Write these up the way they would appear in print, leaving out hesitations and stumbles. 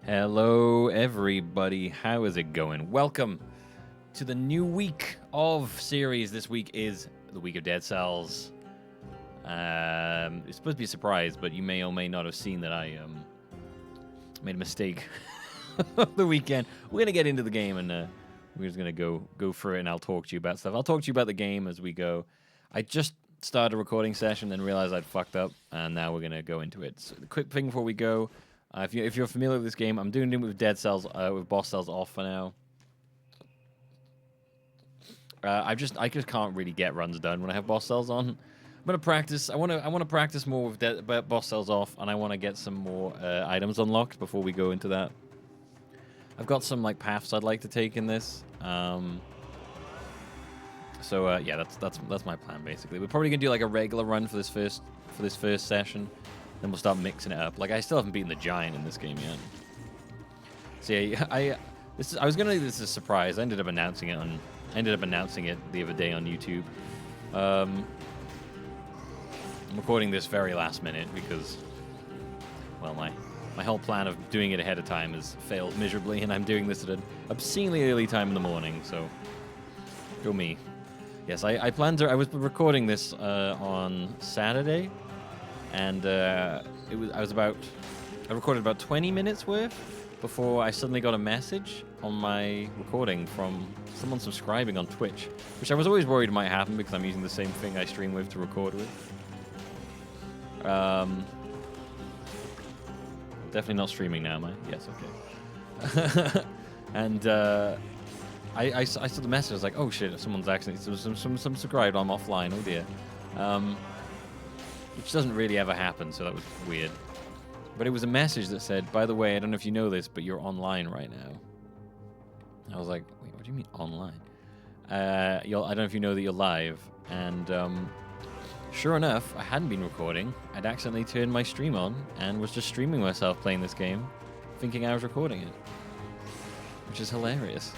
Hello, everybody. How is it going? Welcome to the new week of series. This week is the week of Dead Cells. It's supposed to be a surprise, but you may or may not have seen that I made a mistake the weekend. We're gonna get into the game, and we're just gonna go through it, and I'll talk to you about stuff. I'll talk to you about the game as we go. I just started a recording session, then realized I'd fucked up, and now we're gonna go into it. So, the quick thing before we go. If you're familiar with this game, I'm doing it with Dead Cells, with boss cells off for now. I just can't really get runs done when I have boss cells on. I'm gonna practice. I wanna practice more with boss cells off, and I wanna get some more items unlocked before we go into that. I've got some like paths I'd like to take in this. So yeah, that's my plan basically. We're probably gonna do like a regular run for this first session. Then we'll start mixing it up. Like, I still haven't beaten the giant in this game yet. So yeah, I was gonna do this as a surprise. I ended up announcing it the other day on YouTube. I'm recording this very last minute because, well, my whole plan of doing it ahead of time has failed miserably, and I'm doing this at an obscenely early time in the morning. So, go me. Yes, I planned to. I was recording this on Saturday. And I recorded about 20 minutes worth before I suddenly got a message on my recording from someone subscribing on Twitch, which I was always worried might happen because I'm using the same thing I stream with to record with. Definitely not streaming now, am I? Yes, okay. And I saw the message. I was like, oh shit, someone's actually some subscribed. I'm offline. Oh dear. Which doesn't really ever happen, so that was weird. But it was a message that said, by the way, I don't know if you know this, but you're online right now. I was like, wait, what do you mean online? I don't know if you know that you're live. And sure enough, I hadn't been recording. I'd accidentally turned my stream on and was just streaming myself playing this game, thinking I was recording it. Which is hilarious.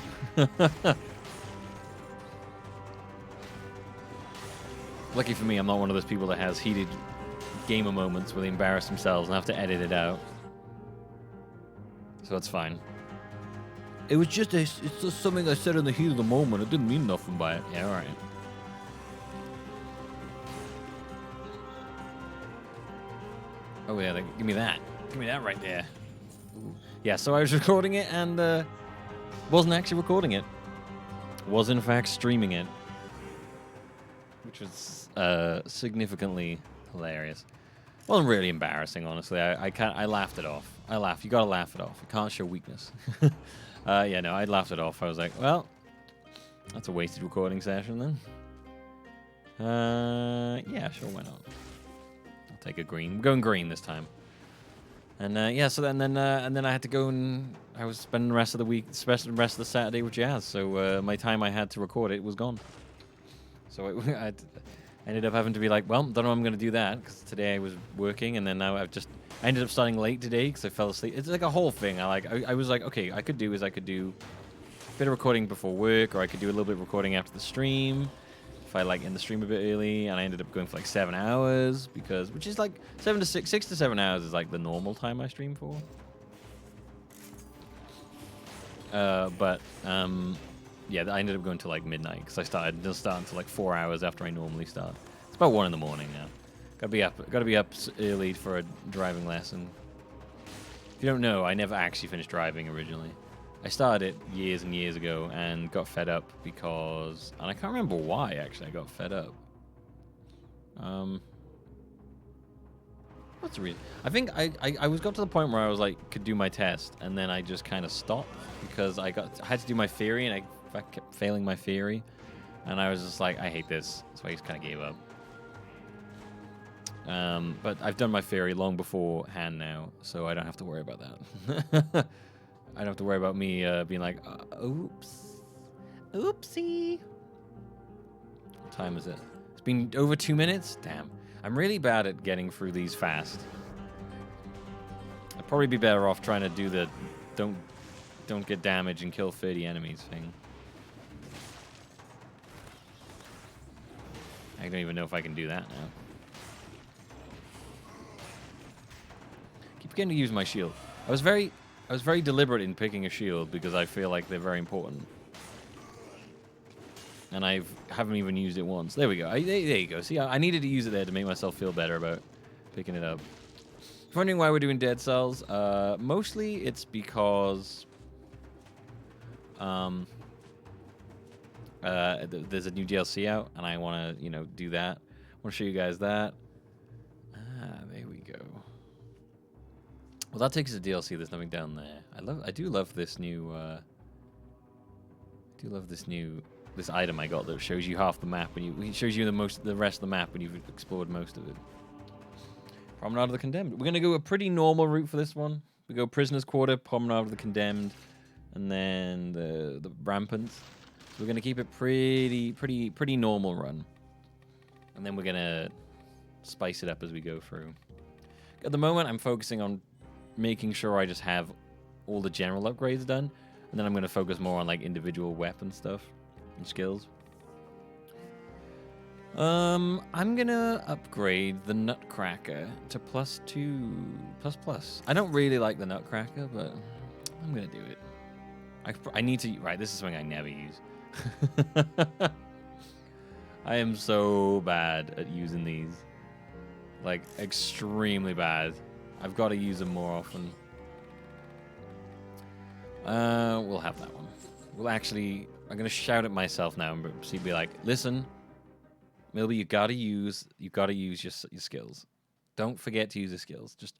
Lucky for me, I'm not one of those people that has heated gamer moments where they embarrass themselves and have to edit it out. So it's fine. It's just something I said in the heat of the moment. It didn't mean nothing by it. Yeah, alright. Oh yeah, give me that. Give me that right there. Ooh. Yeah, so I was recording it and wasn't actually recording it. Was in fact streaming it. Which was significantly hilarious. Wasn't really embarrassing, honestly. I laughed it off. I laughed. You gotta laugh it off. You can't show weakness. Yeah, no, I laughed it off. I was like, well, that's a wasted recording session then. Yeah, sure, why not? I'll take a green. We're going green this time. And yeah, so then I had to go and I was spending the rest of the week, especially the rest of the Saturday with Jazz. So my time I had to record it was gone. So I ended up having to be like, well, don't know how I'm going to do that because today I was working, and then now I ended up starting late today because I fell asleep. It's like a whole thing. I was like, okay, I could do a bit of recording before work, or I could do a little bit of recording after the stream if I end the stream a bit early, and I ended up going for like 7 hours which is like 6 to 7 hours is like the normal time I stream for. Yeah, I ended up going to like midnight because I started until like 4 hours after I normally start. It's about 1 in the morning now. Gotta be up early for a driving lesson. If you don't know, I never actually finished driving originally. I started it years and years ago and got fed up because, and I can't remember why actually I got fed up. What's the reason? I think I got to the point where I was like could do my test, and then I just kind of stopped because I had to do my theory, and I kept failing my theory, and I was just like, I hate this, so I just kind of gave up. But I've done my theory long beforehand now, so I don't have to worry about that. I don't have to worry about me being like, oops, oopsie. What time is it? It's been over 2 minutes? Damn. I'm really bad at getting through these fast. I'd probably be better off trying to do the don't get damaged and kill 30 enemies thing. I don't even know if I can do that now. Keep forgetting to use my shield. I was I was very deliberate in picking a shield because I feel like they're very important. And I haven't even used it once. There we go. There you go. See, I needed to use it there to make myself feel better about picking it up. If you're wondering why we're doing Dead Cells, mostly it's because there's a new DLC out, and I want to, do that. I want to show you guys that. There we go. Well, that takes us to DLC. There's nothing down there. I do love this new. This item I got that shows you half the map when it shows you the rest of the map when you've explored most of it. Promenade of the Condemned. We're gonna go a pretty normal route for this one. We go Prisoner's Quarter, Promenade of the Condemned, and then the Rampant. So we're gonna keep it pretty normal run, and then we're gonna spice it up as we go through. At the moment, I'm focusing on making sure I just have all the general upgrades done, and then I'm gonna focus more on like individual weapon stuff and skills. I'm gonna upgrade the Nutcracker to +2++. I don't really like the Nutcracker, but I'm gonna do it. I need to. Right, this is something I never use. I am so bad at using these, like extremely bad. I've got to use them more often. We'll have that one. We'll actually. I'm gonna shout at myself now and be like, "Listen, Milby, you gotta use your skills. Don't forget to use the skills. Just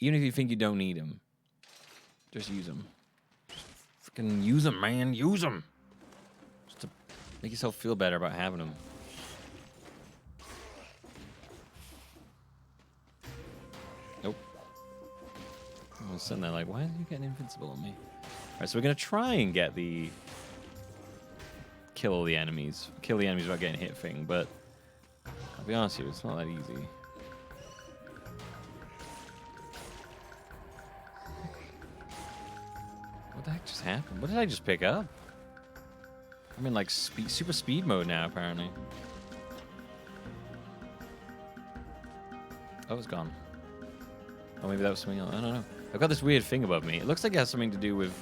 even if you think you don't need them, just use them. Just freaking use them, man. Use them. Just to make yourself feel better about having them." Nope. I was sitting there like, why are you getting invincible on me? All right, so we're gonna try and get the kill all the enemies. Kill the enemies without getting hit thing, but I'll be honest with you, it's not that easy. What the heck just happened? What did I just pick up? I'm in like super speed mode now, apparently. Oh, it's gone. Oh, maybe that was something else. I don't know. I've got this weird thing above me. It looks like it has something to do with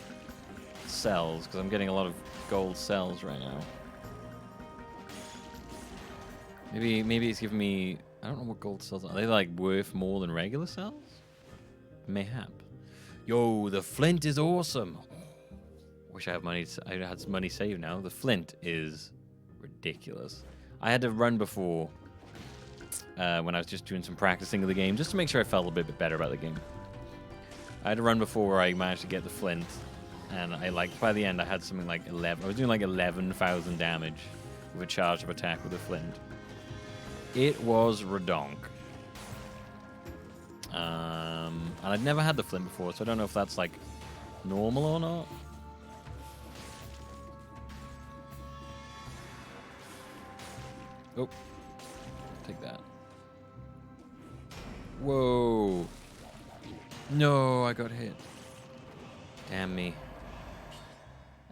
cells, because I'm getting a lot of gold cells right now. Maybe it's giving me. I don't know what gold cells are. Are they like worth more than regular cells? Mayhap. Yo, the flint is awesome. Wish I had money. I had some money saved now. The flint is ridiculous. I had to run before when I was just doing some practicing of the game, just to make sure I felt a bit better about the game. I had to run before where I managed to get the flint. And by the end, I had something like 11. I was doing like 11,000 damage with a charge of attack with a flint. It was redonk. And I'd never had the flint before, so I don't know if that's like normal or not. Oh, take that. Whoa. No, I got hit. Damn me.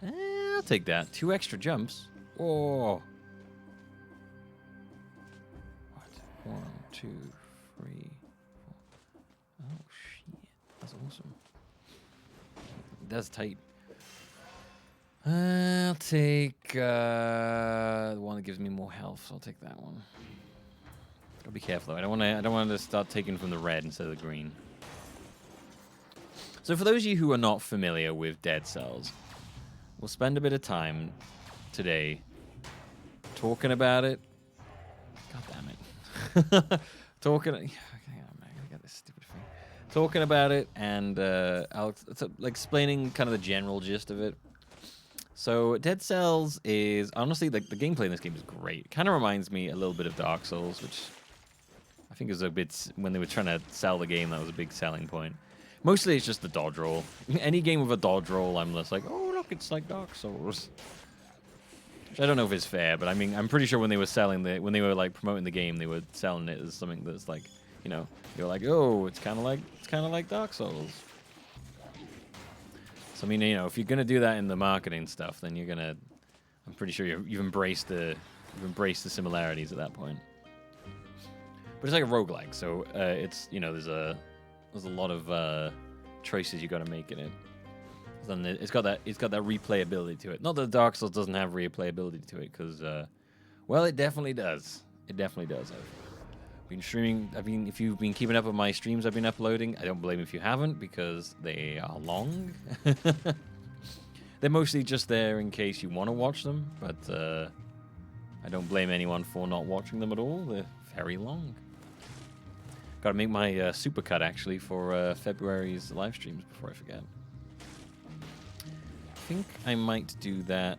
I'll take that. 2 extra jumps. Oh. What? 1, 2, 3, 4. Oh, shit. That's awesome. That's tight. I'll take the one that gives me more health. So I'll take that one. Gotta be careful though. I don't want to start taking from the red instead of the green. So for those of you who are not familiar with Dead Cells, we'll spend a bit of time today talking about it. God damn it. Talking. Hang on, man. I got this stupid thing. Talking about it and explaining kind of the general gist of it. So Dead Cells is honestly the gameplay in this game is great. It kind of reminds me a little bit of Dark Souls, which I think is a bit when they were trying to sell the game. That was a big selling point. Mostly it's just the dodge roll. Any game with a dodge roll, I'm just like, oh look, it's like Dark Souls. Which I don't know if it's fair, but I mean, I'm pretty sure when they were like promoting the game, they were selling it as something that's like, you're like, oh, it's kind of like Dark Souls. So I mean, if you're gonna do that in the marketing stuff, then I'm pretty sure you've embraced the similarities at that point. But it's like a roguelike, so it's there's a lot of choices you got to make in it. Then it's got that replayability to it. Not that Dark Souls doesn't have replayability to it, because well, it definitely does. It definitely does. I've been streaming. If you've been keeping up with my streams I've been uploading, I don't blame if you haven't, because they are long. They're mostly just there in case you want to watch them, but I don't blame anyone for not watching them at all. They're very long. Got to make my supercut actually for February's live streams before I forget. I think I might do that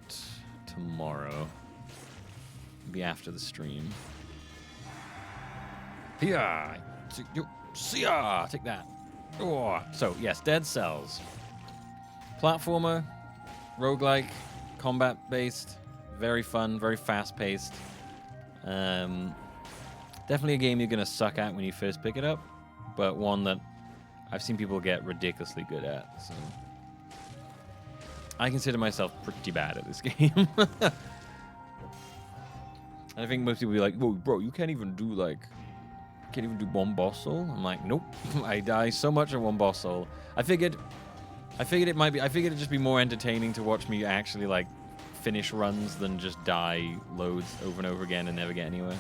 tomorrow. Maybe after the stream. Yeah, take that. Oh, so yes, Dead Cells, platformer, roguelike, combat-based, very fun, very fast-paced. Definitely a game you're gonna suck at when you first pick it up, but one that I've seen people get ridiculously good at. So I consider myself pretty bad at this game. I think most people will be like, "Whoa, bro, you can't even do one boss soul." I'm like, nope. I die so much at one boss soul. I figured it'd just be more entertaining to watch me actually like finish runs than just die loads over and over again and never get anywhere.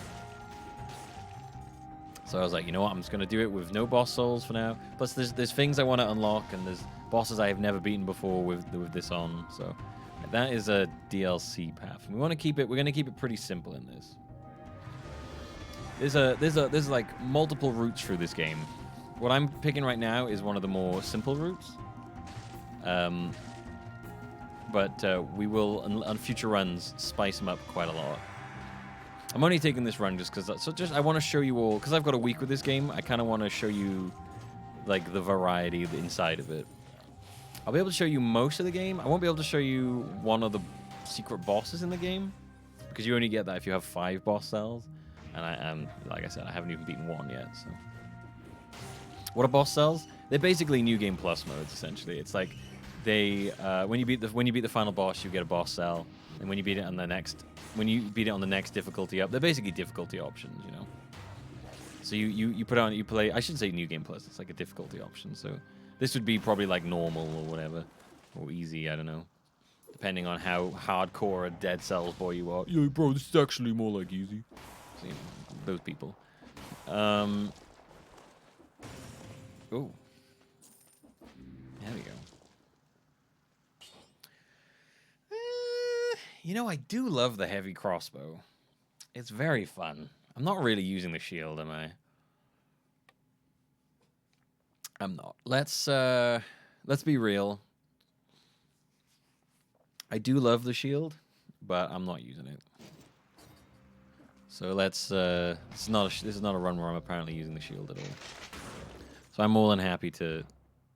So I was like, you know what? I'm just gonna do it with no boss souls for now. Plus, there's things I want to unlock, and there's bosses I have never beaten before with this on. So that is a DLC path. And we're gonna keep it pretty simple in this. There's like multiple routes through this game. What I'm picking right now is one of the more simple routes. But we will on future runs spice them up quite a lot. I'm only taking this run just because I want to show you all, because I've got a week with this game. I kind of want to show you like the variety inside of it. I'll be able to show you most of the game. I won't be able to show you one of the secret bosses in the game, because you only get that if you have 5 boss cells. And I am, like I said, I haven't even beaten one yet. So, what are boss cells? They're basically new game plus modes. Essentially, it's like when you beat the final boss, you get a boss cell, and when you beat it on the next difficulty up, they're basically difficulty options, you know. So you play. I should say new game plus. It's like a difficulty option. So this would be probably like normal or whatever, or easy. I don't know, depending on how hardcore a Dead Cells boy you are. Yeah, bro, this is actually more like easy. So, you know, those people. Oh. There we go. You know, I do love the heavy crossbow. It's very fun. I'm not really using the shield, am I? I'm not. Let's be real. I do love the shield, but I'm not using it. So let's. This is not a run where I'm apparently using the shield at all. So I'm more than happy to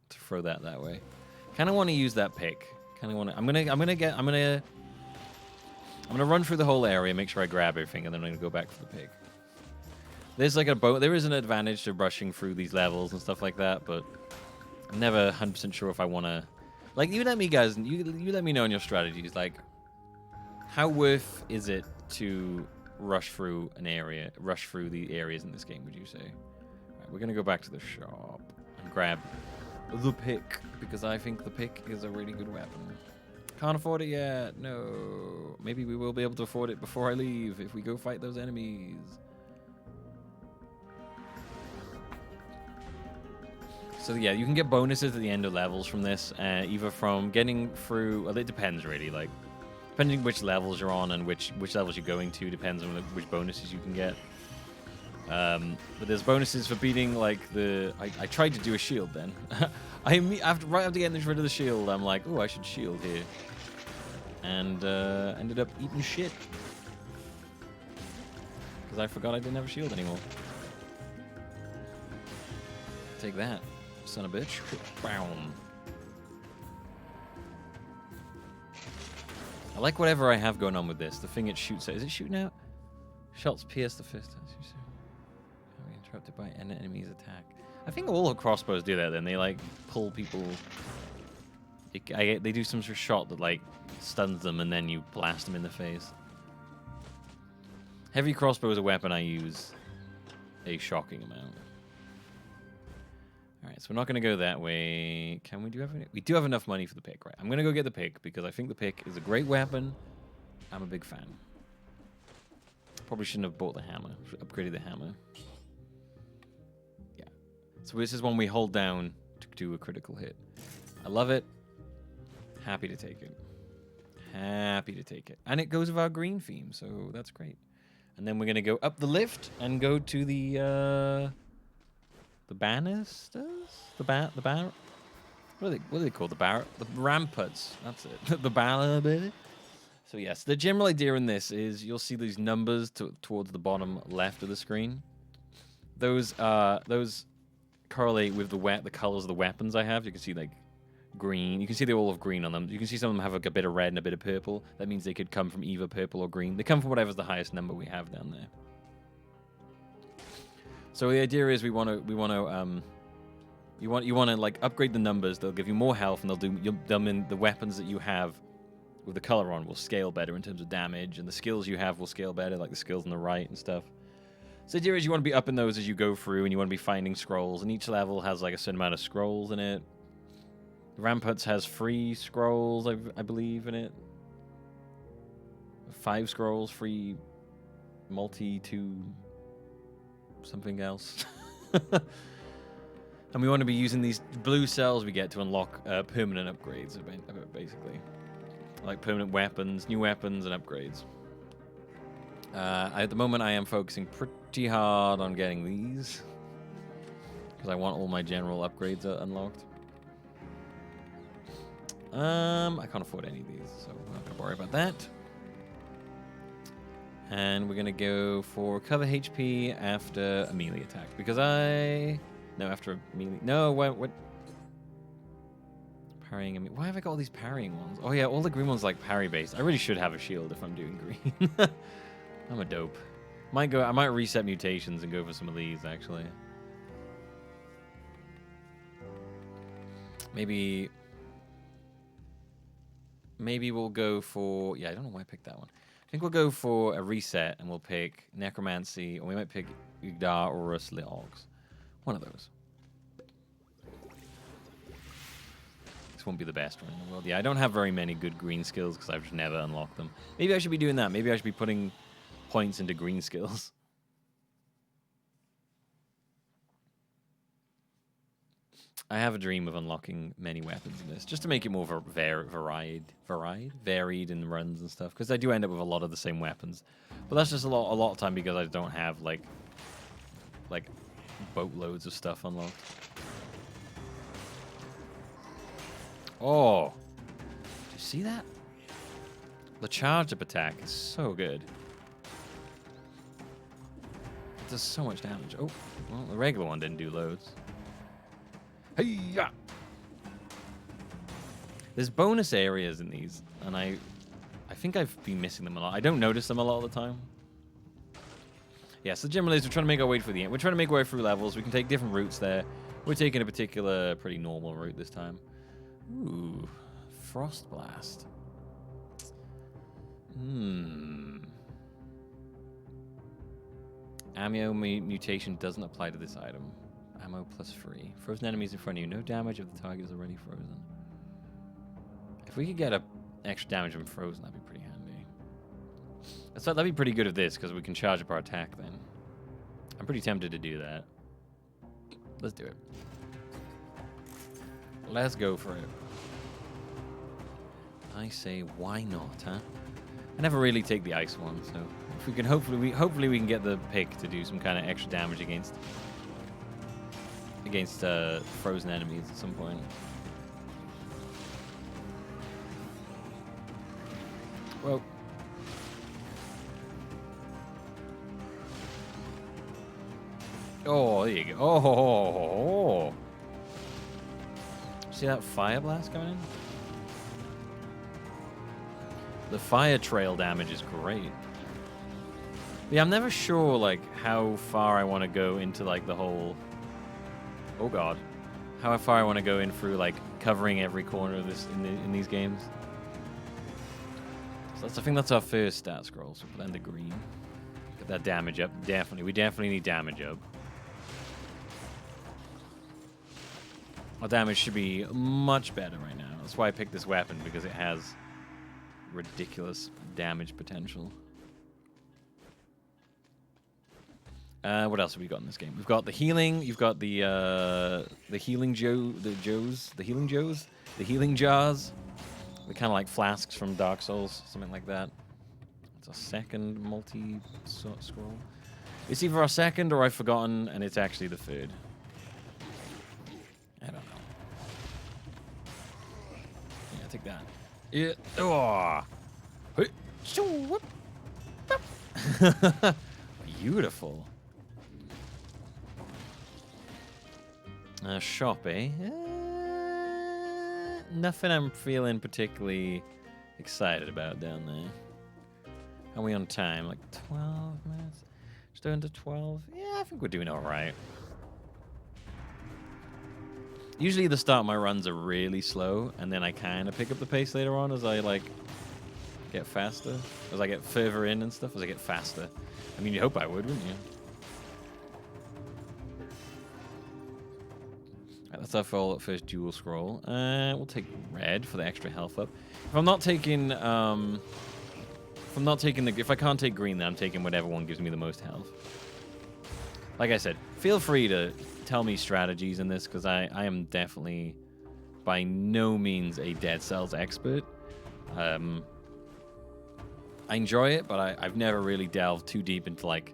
throw that way. Kind of want to use that pick. Kind of want to. I'm gonna run through the whole area, make sure I grab everything, and then I'm gonna go back for the pick. There's like there is an advantage to rushing through these levels and stuff like that, but I'm never 100% sure if I want to. Like, you let me know on your strategies. Like, how worth is it to rush through the areas in this game? Would you say? Right, we're gonna go back to the shop and grab the pick, because I think the pick is a really good weapon. Can't afford it yet. No. Maybe we will be able to afford it before I leave if we go fight those enemies. So yeah, you can get bonuses at the end of levels from this, either from getting through. Well, it depends really. Like, depending which levels you're on and which levels you're going to, depends on which bonuses you can get. But there's bonuses for beating like the. I tried to do a shield then. right after getting rid of the shield, I'm like, oh, I should shield here, and ended up eating shit because I forgot I didn't have a shield anymore. Take that, son of a bitch! Boom. I like whatever I have going on with this. The thing it shoots at. Is it shooting out? Shots pierce the fist. Interrupted by an enemy's attack. I think all the crossbows do that. Then they like pull people. They do some sort of shot that like stuns them, and then you blast them in the face. Heavy crossbow is a weapon I use a shocking amount. All right, so we're not going to go that way. Can we do have any? We do have enough money for the pick, right? I'm going to go get the pick because I think the pick is a great weapon. I'm a big fan. Probably shouldn't have bought the hammer. Upgraded the hammer. Yeah. So this is one we hold down to do a critical hit. I love it. Happy to take it. Happy to take it. And it goes with our green theme, so that's great. And then we're going to go up the lift and go to the banisters? The what are they called? The ramparts. That's it. The banner. So yes, the general idea in this is you'll see these numbers towards the bottom left of the screen. Those correlate with the colors of the weapons I have. You can see like green. You can see they all have green on them. You can see some of them have like a bit of red and a bit of purple. That means they could come from either purple or green. They come from whatever's the highest number we have down there. So the idea is you want to like upgrade the numbers. They'll give you more health, and they'll mean the weapons that you have with the color on will scale better in terms of damage, and the skills you have will scale better, like the skills on the right and stuff. So the idea is you want to be upping those as you go through, and you want to be finding scrolls, and each level has like a certain amount of scrolls in it. The Ramparts has 3 scrolls, I believe, in it. 5 scrolls, 3 multi-2 something else. And we want to be using these blue cells we get to unlock permanent upgrades, basically. Like permanent weapons, new weapons, and upgrades. At the moment, I am focusing pretty hard on getting these. Because I want all my general upgrades unlocked. I can't afford any of these, so I'm not going to worry about that. And we're going to go for cover HP after a melee attack. Because no, after a melee... No, what? Parrying... Why have I got all these parrying ones? Oh yeah, all the green ones like parry-based. I really should have a shield if I'm doing green. I'm a dope. I might reset mutations and go for some of these, actually. Maybe we'll go for... Yeah, I don't know why I picked that one. I think we'll go for a reset, and we'll pick Necromancy, or we might pick Ygdar or Rusleogs. One of those. This won't be the best one in the world. Yeah, I don't have very many good green skills because I've just never unlocked them. Maybe I should be doing that. Maybe I should be putting points into green skills. I have a dream of unlocking many weapons in this, just to make it more varied in runs and stuff. Because I do end up with a lot of the same weapons, but that's just a lot of time because I don't have like boatloads of stuff unlocked. Oh, did you see that? The charge up attack is so good. It does so much damage. Oh, well, the regular one didn't do loads. Hey-ya! There's bonus areas in these, and I think I've been missing them a lot. I don't notice them a lot of the time. Yeah, so generally, we're trying to make our way through the end. We're trying to make our way through levels. We can take different routes there. We're taking a particular, pretty normal route this time. Ooh, Frost Blast. Ammo mutation doesn't apply to this item. Ammo +3. Frozen enemies in front of you. No damage if the target is already frozen. If we could get a extra damage from frozen, that'd be pretty handy. So that'd be pretty good at this, because we can charge up our attack then. I'm pretty tempted to do that. Let's do it. Let's go for it. I say, why not, huh? I never really take the ice one, so if we can hopefully we can get the pick to do some kind of extra damage against frozen enemies at some point. Whoa. Oh, there you go. Oh. See that fire blast going in? The fire trail damage is great. Yeah, I'm never sure like how far I want to go into like the whole... Oh god. How far I want to go in through like covering every corner of this in these games. So I think that's our first stat scroll, so put that into green. Get that damage up. We definitely need damage up. Our damage should be much better right now. That's why I picked this weapon, because it has ridiculous damage potential. What else have we got in this game? We've got the healing. You've got the healing the healing jars. The kind of like flasks from Dark Souls, something like that. It's a second multi-scroll. It's either our second or I've forgotten, and it's actually the third. I don't know. Yeah, take that. Yeah. Oh. Beautiful. Shop, eh? Nothing I'm feeling particularly excited about down there. Are we on time? Like 12 minutes? Just under 12? Yeah, I think we're doing all right. Usually the start of my runs are really slow, and then I kind of pick up the pace later on as I, like, get faster. As I get further in and stuff, as I get faster. I mean, you hope I would, wouldn't you? Right, that's our first dual scroll. We'll take red for the extra health up. If I'm not taking, if I can't take green, then I'm taking whatever one gives me the most health. Like I said, feel free to tell me strategies in this, because I am definitely by no means a Dead Cells expert. I enjoy it, but I've never really delved too deep into like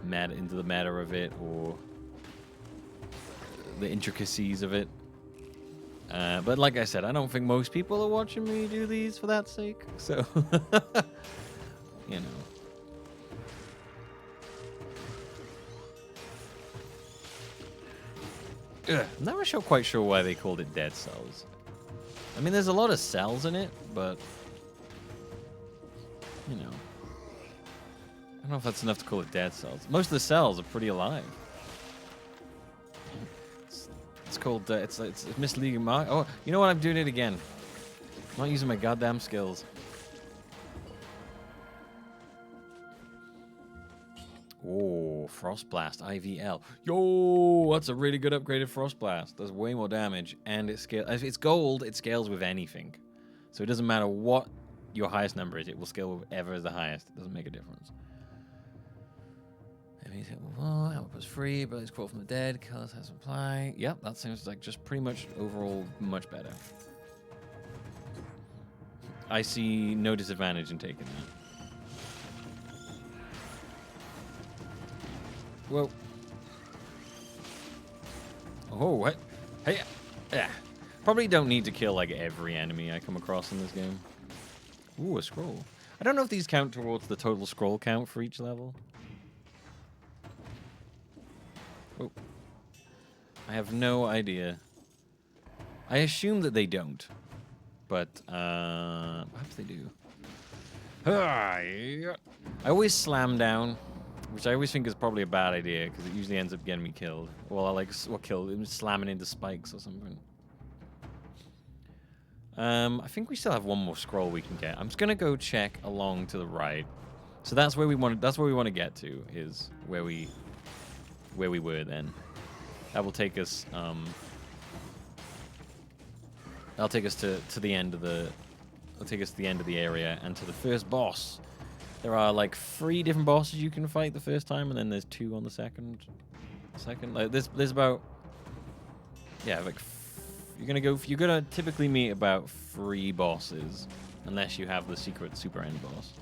the meta of it or the intricacies of it. But like I said, I don't think most people are watching me do these for that sake. So, you know. I'm never quite sure why they called it Dead Cells. I mean, there's a lot of cells in it, but you know, I don't know if that's enough to call it Dead Cells. Most of the cells are pretty alive. It's called, it's misleading mark. Oh, you know what? I'm doing it again. I'm not using my goddamn skills. Oh, Frost Blast, IVL. Yo, that's a really good upgraded Frost Blast. Does way more damage, and it scales. If it's gold, it scales with anything. So it doesn't matter what your highest number is, it will scale with whatever is the highest. It doesn't make a difference. Output's free, but it's quote from the dead. Colors has supply. Yep, that seems like just pretty much overall much better. I see no disadvantage in taking that. Whoa. Oh, what? Hey, yeah. Probably don't need to kill like every enemy I come across in this game. Ooh, a scroll. I don't know if these count towards the total scroll count for each level. Oh. I have no idea. I assume that they don't. But, perhaps they do. I always slam down, which I always think is probably a bad idea, because it usually ends up getting me killed. Well, I like, what killed? It was slamming into spikes or something. I think we still have one more scroll we can get. I'm just gonna go check along to the right. So that's where we want. That's where we want to get to. Is where we were then. That will take us. That'll take us to the end of the. That'll take us to the end of the area and to the first boss. There are like 3 different bosses you can fight the first time, and then there's 2 on the second. Like there's about. Yeah, like. You're gonna typically meet about 3 bosses, unless you have the secret super end boss.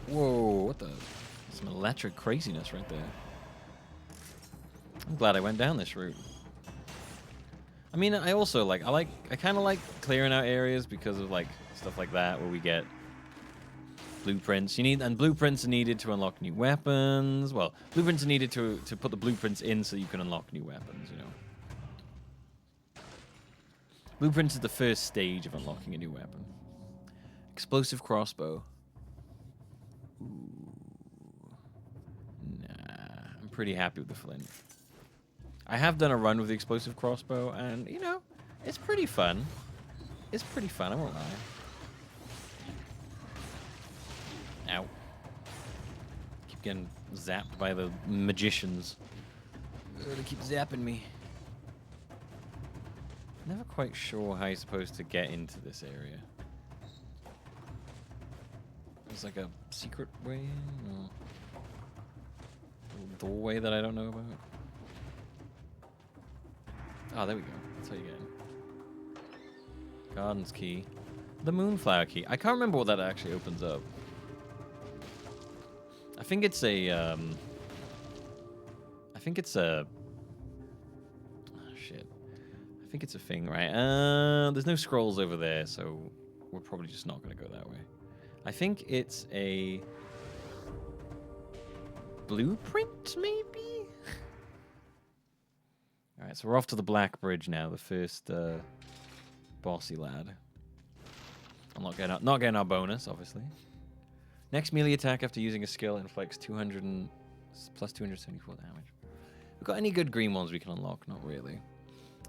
Whoa, what the? Some electric craziness right there. I'm glad I went down this route. I mean, I kind of like clearing out areas because of like stuff like that where we get blueprints. Blueprints are needed to unlock new weapons. Well, blueprints are needed to put the blueprints in so you can unlock new weapons, you know. Blueprints is the first stage of unlocking a new weapon. Explosive crossbow. Ooh. Nah, I'm pretty happy with the flint. I have done a run with the explosive crossbow, and, you know, it's pretty fun. It's pretty fun, I won't lie. Ow. Keep getting zapped by the magicians. They keep zapping me. Never quite sure how you're supposed to get into this area. There's like a secret way in, or a doorway that I don't know about. Oh, there we go. That's how you get in. Gardens key. The Moonflower key. I can't remember what that actually opens up. I think it's a, I think it's a... Oh, shit. I think it's a thing, right? There's no scrolls over there, so we're probably just not going to go that way. I think it's a... blueprint, maybe? Alright, so we're off to the Black Bridge now, the first bossy lad. I'm not getting our bonus, obviously. Next melee attack after using a skill inflicts 200 and plus 274 damage. We've got any good green ones we can unlock? Not really.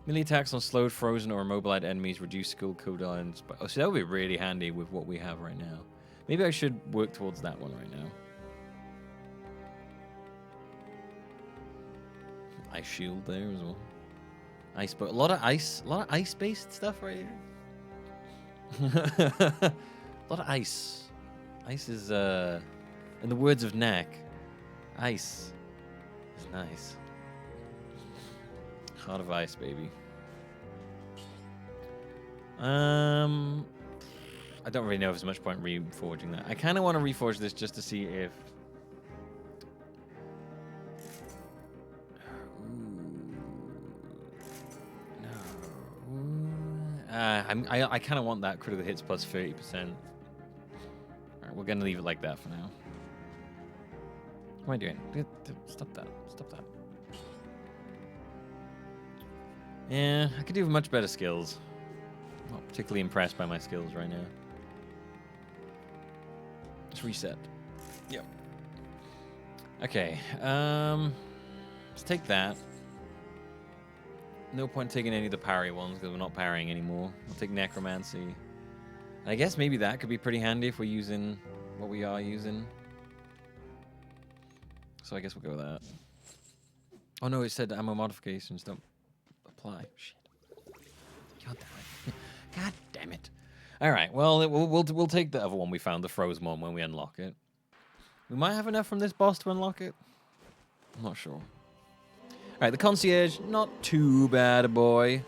Melee attacks on slowed, frozen, or immobilized enemies reduce skill cooldowns. Oh, so that would be really handy with what we have right now. Maybe I should work towards that one right now. Ice shield there as well. Ice, but a lot of ice-based stuff right here. A lot of ice. Ice is, in the words of Knack, ice is nice. Heart of ice, baby. I don't really know if there's much point reforging that. I kind of want to reforge this just to see if... I kind of want that critical hits plus 30%. Alright, we're gonna leave it like that for now. What am I doing? Stop that. Stop that. Yeah, I could do much better skills. Not particularly impressed by my skills right now. Let's reset. Yep. Okay, let's take that. No point taking any of the parry ones because we're not parrying anymore. We'll take Necromancy. I guess maybe that could be pretty handy if we're using what we are using. So I guess we'll go with that. Oh no, it said ammo modifications don't apply. Shit. God damn it. God damn it. All right. Well, we'll take the other one we found, the Frozen one, when we unlock it. We might have enough from this boss to unlock it. I'm not sure. All right, the concierge, not too bad a boy.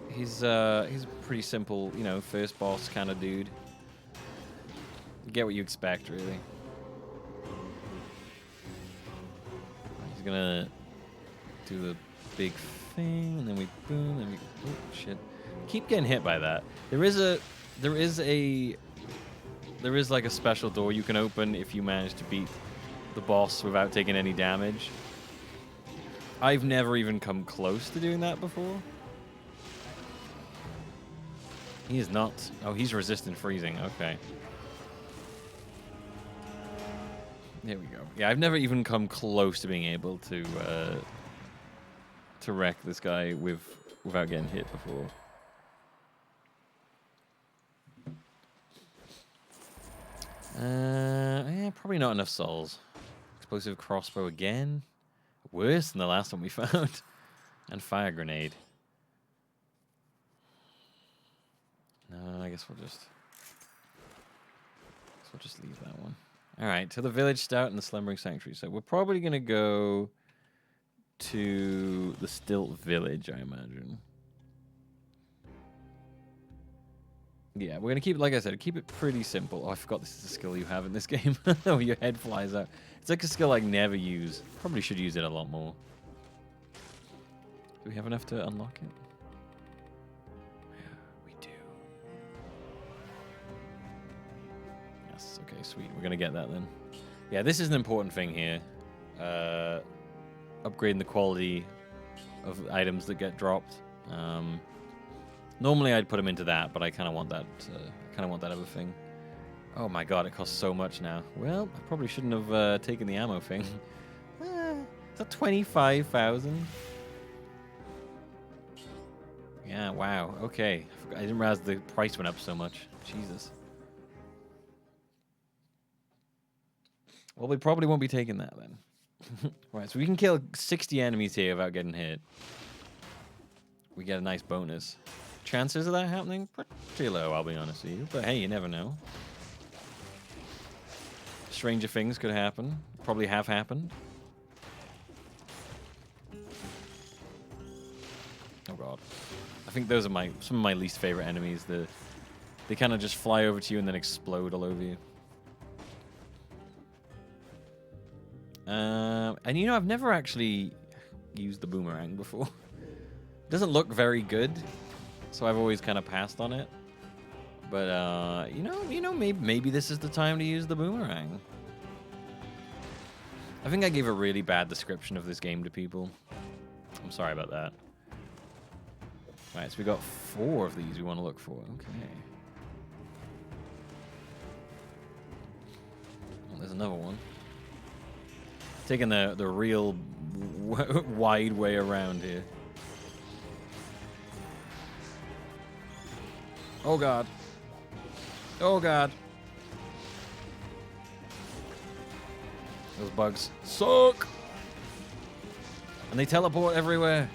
He's a pretty simple, you know, first boss kind of dude. You get what you expect, really. He's gonna do the big thing, and then we boom, and we oh shit. Keep getting hit by that. There is like a special door you can open if you manage to beat the boss without taking any damage. I've never even come close to doing that before. He is not. Oh, he's resistant freezing. Okay. There we go. Yeah, I've never even come close to being able to wreck this guy without getting hit before. Yeah, probably not enough souls. Explosive crossbow again. Worse than the last one we found. And fire grenade. No, I guess we'll just leave that one. All right, to the village stout and the slumbering sanctuary. So we're probably gonna go to the Stilt village, I imagine. Yeah, we're gonna keep it, like I said, keep it pretty simple. Oh, I forgot this is a skill you have in this game. Where your head flies out. It's like a skill I never use. Probably should use it a lot more. Do we have enough to unlock it? Yeah, we do. Yes, okay, sweet. We're gonna get that then. Yeah, this is an important thing here. Upgrading the quality of items that get dropped. Normally I'd put them into that, but I kind of want that. Other thing. Oh my god, it costs so much now. Well, I probably shouldn't have taken the ammo thing. Is that 25,000? Yeah, wow. Okay. I didn't realize the price went up so much. Jesus. Well, we probably won't be taking that then. Right, so we can kill 60 enemies here without getting hit. We get a nice bonus. Chances of that happening? Pretty low, I'll be honest with you. But hey, you never know. Stranger things could happen. Probably have happened. Oh god. I think those are some of my least favorite enemies. They kind of just fly over to you and then explode all over you. And you know, I've never actually used the boomerang before. It doesn't look very good, so I've always kind of passed on it. But you know, maybe this is the time to use the boomerang. I think I gave a really bad description of this game to people. I'm sorry about that. Right, so we got 4 of these we want to look for. Okay. Oh, there's another one. Taking the real wide way around here. Oh god. Oh god. Those bugs suck. And they teleport everywhere.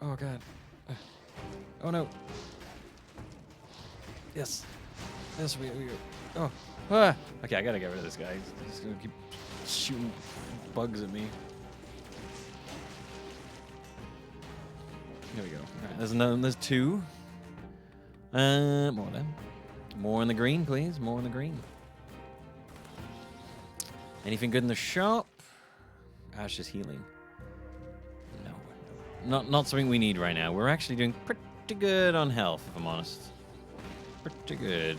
Oh god. Oh no. Yes. Yes, we go. Oh. Ah. Okay, I gotta get rid of this guy. He's gonna keep shooting bugs at me. Here we go. Alright, there's 2. More then. More in the green, please. More in the green. Anything good in the shop? Ashes healing. No. Not something we need right now. We're actually doing pretty good on health, if I'm honest. Pretty good.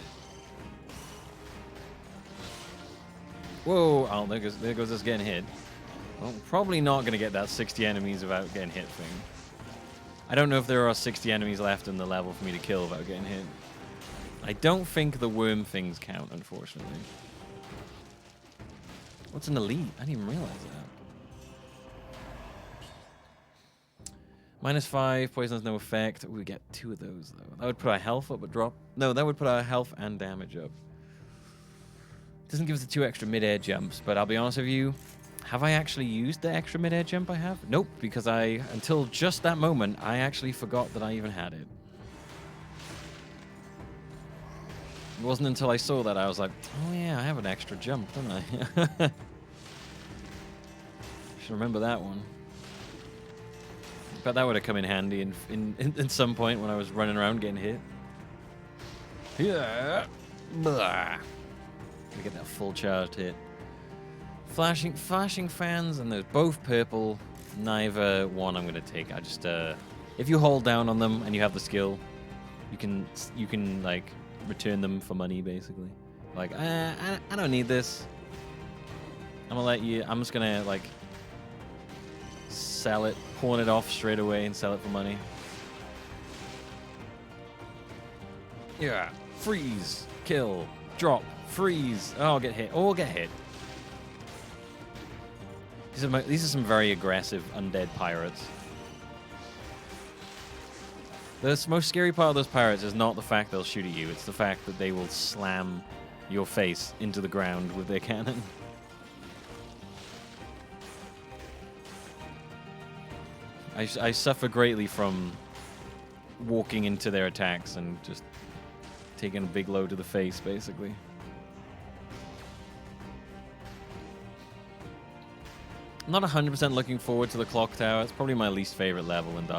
Whoa! Oh, there goes us getting hit. Well, probably not going to get that 60 enemies without getting hit thing. I don't know if there are 60 enemies left in the level for me to kill without getting hit. I don't think the worm things count, unfortunately. What's an elite? I didn't even realize that. -5, poison has no effect. We get 2 of those, though. That would put our health up, but drop... No, that would put our health and damage up. Doesn't give us the 2 extra mid-air jumps, but I'll be honest with you, have I actually used the extra mid-air jump I have? Nope, because until just that moment, I actually forgot that I even had it. It wasn't until I saw that I was like, oh yeah, I have an extra jump, don't I? Should remember that one. Bet that would have come in handy in some point when I was running around getting hit. Yeah. Blah. Gonna get that full charged hit. Flashing fans, and they're both purple. Neither one I'm gonna take. I just if you hold down on them and you have the skill, you can like return them for money basically. Like I don't need this. I'm just gonna like sell it, pawn it off straight away, and sell it for money. Yeah, freeze, kill, drop. Freeze. Oh, get hit. Oh, get hit. These are some very aggressive undead pirates. The most scary part of those pirates is not the fact they'll shoot at you. It's the fact that they will slam your face into the ground with their cannon. I suffer greatly from walking into their attacks and just taking a big load to the face, basically. I'm not 100% looking forward to the clock tower. It's probably my least favorite level in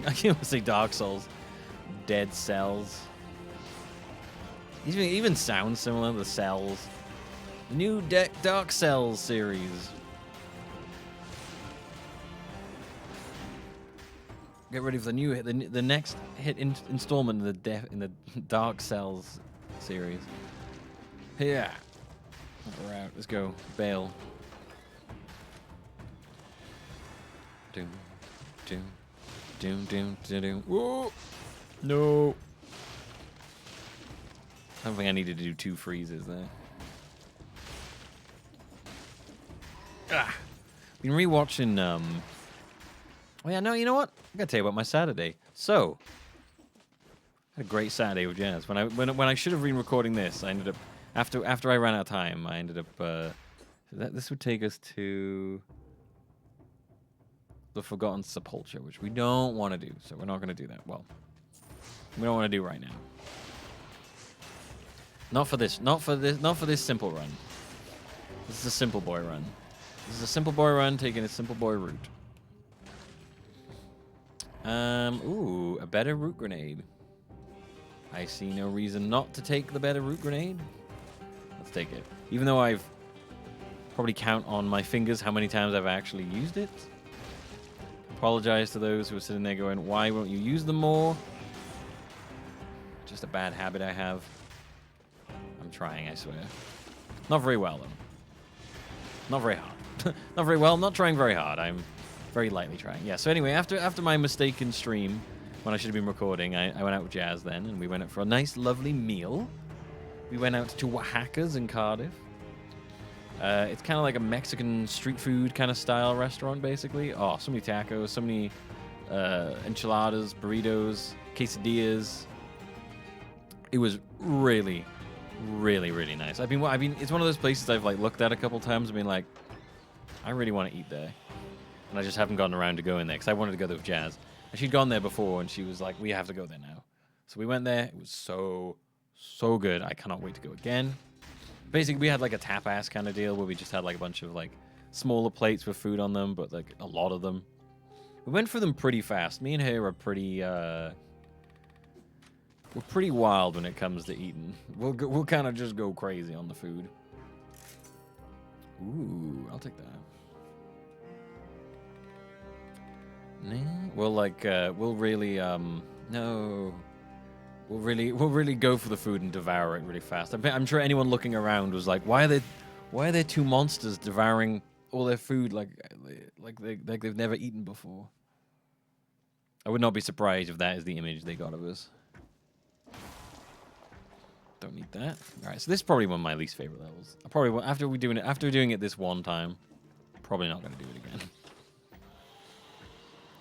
I can't say Dark Souls. Dead Cells. Even sounds similar to the Cells. The new Dark Cells series. Get ready for the new hit, the next hit installment in the Dark Cells series. Yeah. We're out. Let's go. Bail. Doom, doom, doom, doom, doom. Whoa! No. I don't think I needed to do 2 freezes there. Ah. Been rewatching Oh yeah, no, you know what? I gotta tell you about my Saturday. So, I had a great Saturday with Jazz. When I should have been recording this, I ended up after I ran out of time. I ended up this would take us to the Forgotten Sepulchre, which we don't want to do. So we're not going to do that. Well, we don't want to do right now. Not for this. Not for this simple run. This is a simple boy run. This is a simple boy run taking a simple boy route. Ooh, a better root grenade. I see no reason not to take the better root grenade. Let's take it. Even though I've probably count on my fingers how many times I've actually used it. Apologize to those who are sitting there going, why won't you use them more? Just a bad habit I have. I'm trying, I swear. Not very well, though. Not very hard. Not very well, not trying very hard. I'm very lightly trying. Yeah, so anyway, after my mistaken stream, when I should have been recording, I went out with Jazz then, and we went out for a nice, lovely meal. We went out to Oaxaca's in Cardiff. It's kind of like a Mexican street food kind of style restaurant, basically. Oh, so many tacos, so many enchiladas, burritos, quesadillas. It was really, really, really nice. I've been. It's one of those places I've like looked at a couple times and been like, I really want to eat there, and I just haven't gotten around to going there because I wanted to go there with Jazz, and she'd gone there before, and she was like, we have to go there now. So we went there. It was so good. I cannot wait to go again. Basically, we had like a tapas kind of deal where we just had like a bunch of like smaller plates with food on them, but like a lot of them. We went for them pretty fast. Me and her are pretty, we're pretty wild when it comes to eating. We'll kind of just go crazy on the food. Ooh, I'll take that. Nah, we'll really, no. We'll really go for the food and devour it really fast. I'm sure anyone looking around was like, why are there two monsters devouring all their food like they've never eaten before? I would not be surprised if that is the image they got of us. Don't need that. All right, so this is probably one of my least favorite levels. I probably after doing it this one time, probably not going to do it again.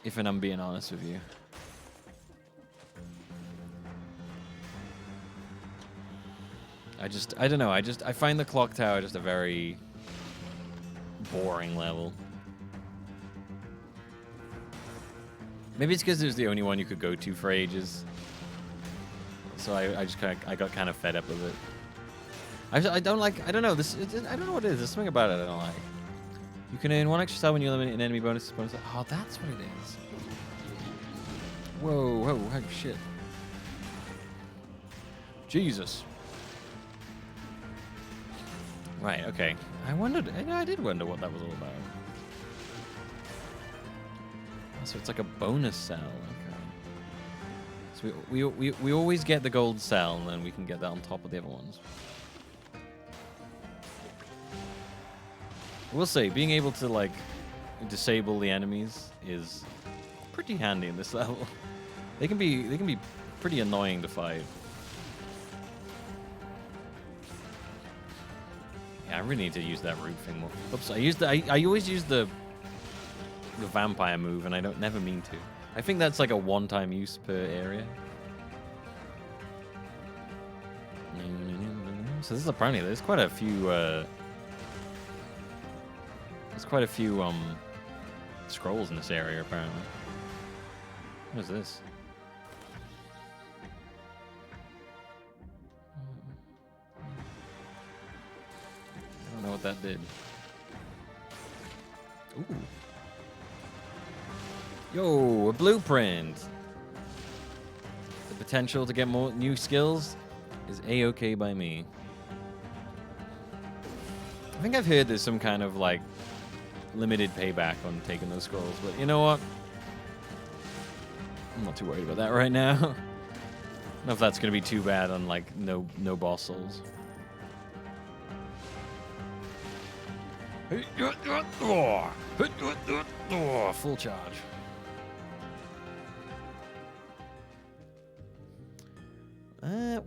If I'm being honest with you. I don't know. I find the clock tower just a very boring level. Maybe it's because it was the only one you could go to for ages. So I got kind of fed up with it. I don't know. I don't know what it is. There's something about it I don't like. You can earn 1 extra cell when you eliminate an enemy bonus. Oh, that's what it is. Whoa, shit. Jesus. Right, okay. I did wonder what that was all about. So it's like a bonus cell, okay. So we always get the gold cell, and then we can get that on top of the other ones. We'll say, being able to, like, disable the enemies is pretty handy in this level. They can be pretty annoying to fight. Yeah, I really need to use that root thing more. Oops, I always use the vampire move, and I never mean to. I think that's like a one-time use per area. So this is apparently there's quite a few scrolls in this area apparently. What is this? I don't know what that did. Ooh. Yo, a blueprint. The potential to get more new skills is A-okay by me. I think I've heard there's some kind of like limited payback on taking those scrolls, but you know what? I'm not too worried about that right now. I don't know if that's gonna be too bad on like no boss souls. Full charge.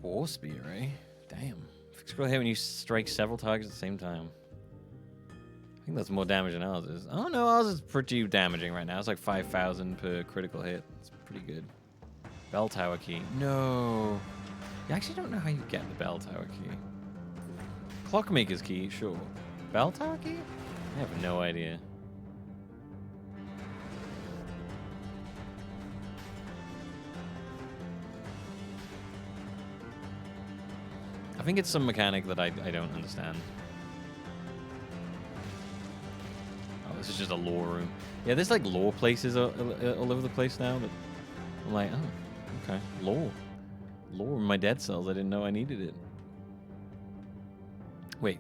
War spear, eh? Damn. Fix scroll here when you strike several targets at the same time. I think that's more damage than ours is. Oh no, ours is pretty damaging right now. It's like 5,000 per critical hit. It's pretty good. Bell tower key. No. You actually don't know how you get the bell tower key. Clockmaker's key, sure. Bell tower key? I have no idea. I think it's some mechanic that I don't understand. Oh, this is just a lore room. Yeah, there's like lore places all over the place now that I'm like, oh, okay, lore. Lore in my dead cells. I didn't know I needed it. Wait,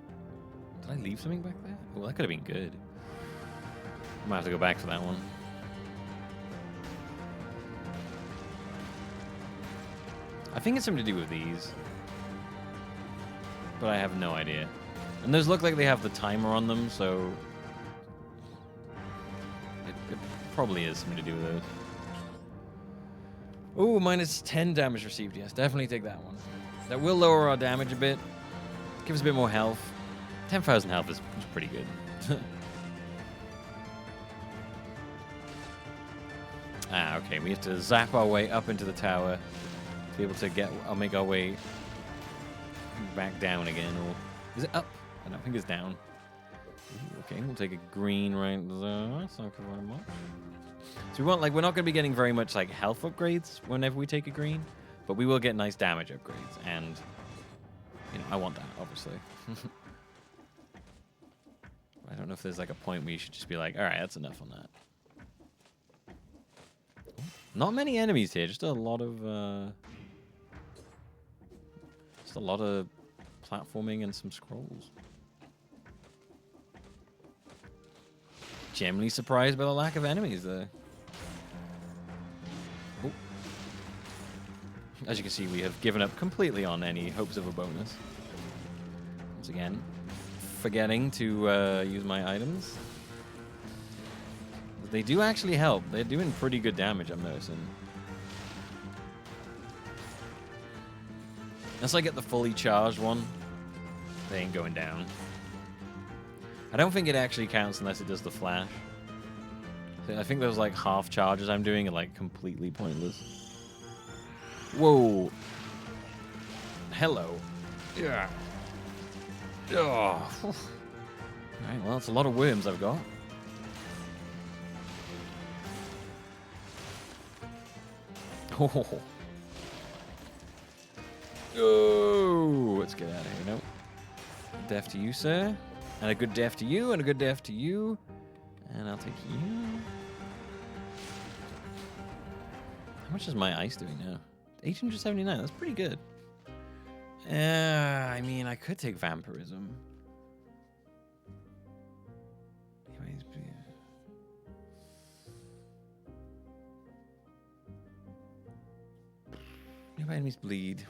did I leave something back there? Well, that could have been good. I might have to go back for that one. I think it's something to do with these. But I have no idea. And those look like they have the timer on them, so it probably is something to do with those. Ooh, minus 10 damage received. Yes, definitely take that one. That will lower our damage a bit. Give us a bit more health. 10,000 health is pretty good. Okay. We have to zap our way up into the tower to be able to make our way back down again. Or is it up? I don't think it's down. Ooh, okay, we'll take a green right there. That's not very much. So we're not going to be getting very much like health upgrades whenever we take a green, but we will get nice damage upgrades, and I want that, obviously. I don't know if there's like a point where you should just be like, all right, that's enough on that. Not many enemies here, just a lot of platforming and some scrolls. Generally surprised by the lack of enemies there. Oh. As you can see, we have given up completely on any hopes of a bonus. Once again, forgetting to use my items. They do actually help. They're doing pretty good damage, I'm noticing. Unless I get the fully charged one, they ain't going down. I don't think it actually counts unless it does the flash. I think those like half charges I'm doing are like completely pointless. Whoa. Hello. Yeah. Oh. Alright, well, it's a lot of worms I've got. Oh. Oh. Let's get out of here. Nope. Death to you, sir. And a good death to you, and a good death to you. And I'll take you. How much is my ice doing now? 879. That's pretty good. I mean, I could take vampirism. Nearby enemies bleed.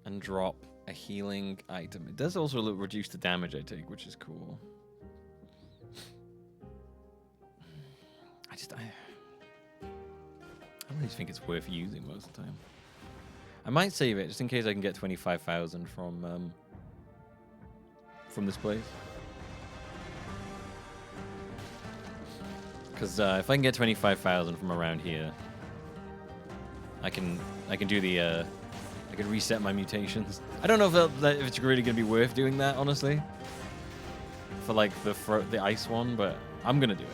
And drop a healing item. It does also reduce the damage I take, which is cool. I don't really think it's worth using most of the time. I might save it just in case I can get 25,000 from this place. Because if I can get 25,000 from around here, I can do the I can reset my mutations. I don't know if it's really gonna be worth doing that, honestly. For like the ice one, but I'm gonna do it.